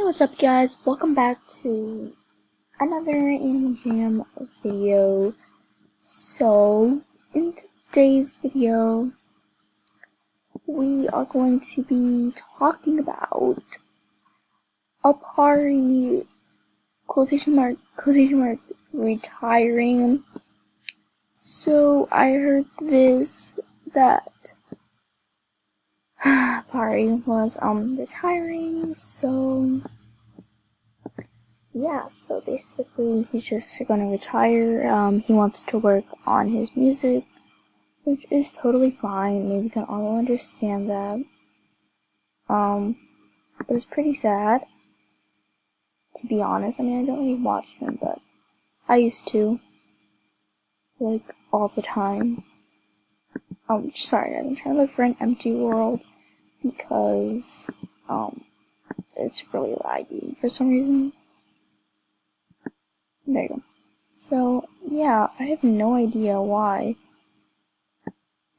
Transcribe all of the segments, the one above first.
Hey, what's up guys? Welcome back to another Animal Jam video. So, in today's video, we are going to be talking about Apari, quotation mark, retiring. So, I heard that Apari was, retiring, so yeah, so basically he's just gonna retire. He wants to work on his music, which is totally fine. Maybe we can all understand that. But it's pretty sad, to be honest. I mean, I don't really watch him, but I used to, like, all the time. Sorry, I'm trying to look for an empty world because, it's really laggy for some reason. There you go. So, yeah, I have no idea why.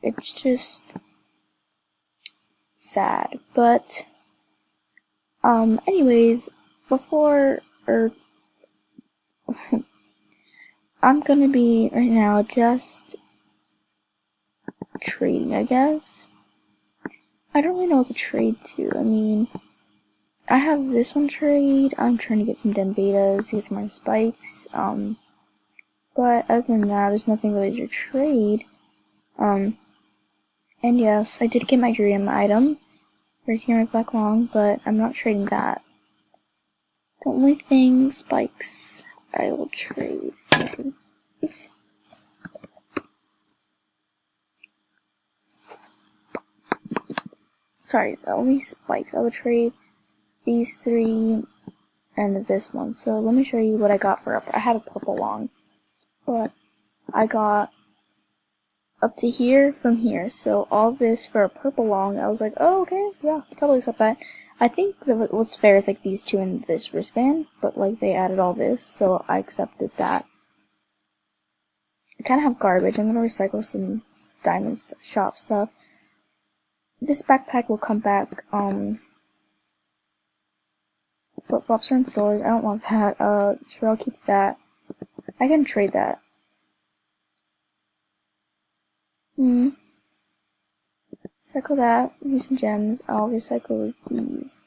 It's just sad. But, anyways, I'm gonna be right now just trading, I guess. I don't really know what to trade to. I mean, I have this on trade. I'm trying to get some Den Betas to get some more spikes. But other than that, there's nothing really to trade. And yes, I did get my dream item, Breaking Right Back Long, but I'm not trading that. The only thing, spikes, I will trade. Oops. Sorry, the only spikes I would trade these three and this one. So let me show you what I got for I had a purple long, but I got up to here from here. So all this for a purple long, I was like, oh, okay, yeah, totally accept that. I think that what's fair is like these two and this wristband, but like they added all this, so I accepted that. I kind of have garbage. I'm gonna recycle some diamond shop stuff. This backpack will come back. Flip-flops are in stores. I don't want that. Sure, I'll keep that. I can trade that. Recycle that. Use some gems. I'll recycle these.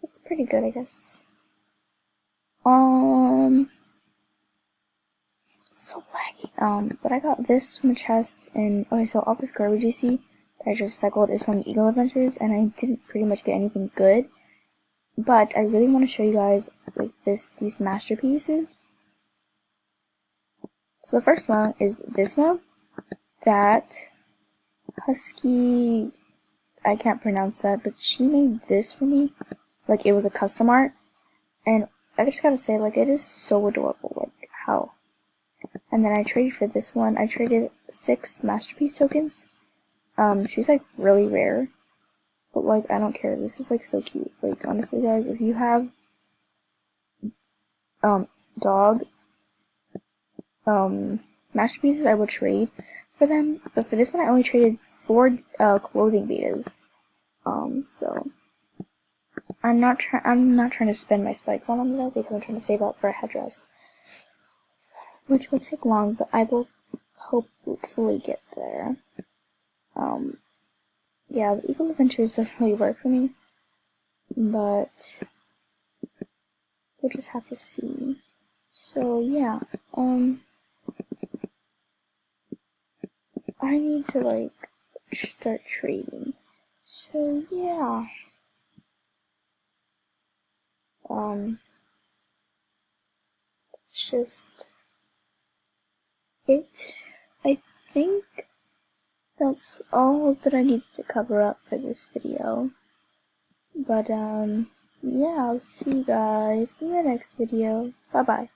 It's pretty good, I guess. So laggy. But I got this from a chest, and okay, so all this garbage you see that I just recycled is from Eagle Adventures, and I didn't pretty much get anything good. But I really want to show you guys like these masterpieces. So the first one is this one that Husky, I can't pronounce that, but she made this for me. Like, it was a custom art, and I just gotta say, like, it is so adorable. Like, how? And then I traded for this one. I traded 6 masterpiece tokens. She's like really rare, but like I don't care. This is like so cute. Like, honestly, guys, if you have dog masterpieces, I will trade for them. But for this one, I only traded 4 clothing betas. So I'm not trying to spend my spikes on them though, because I'm trying to save up for a headdress, which will take long, but I will hopefully get there. Yeah, the Eagle Adventures doesn't really work for me, but we'll just have to see. So yeah, I need to like start trading. So yeah, it's just it. I think that's all that I need to cover up for this video. But yeah, I'll see you guys in the next video. Bye bye.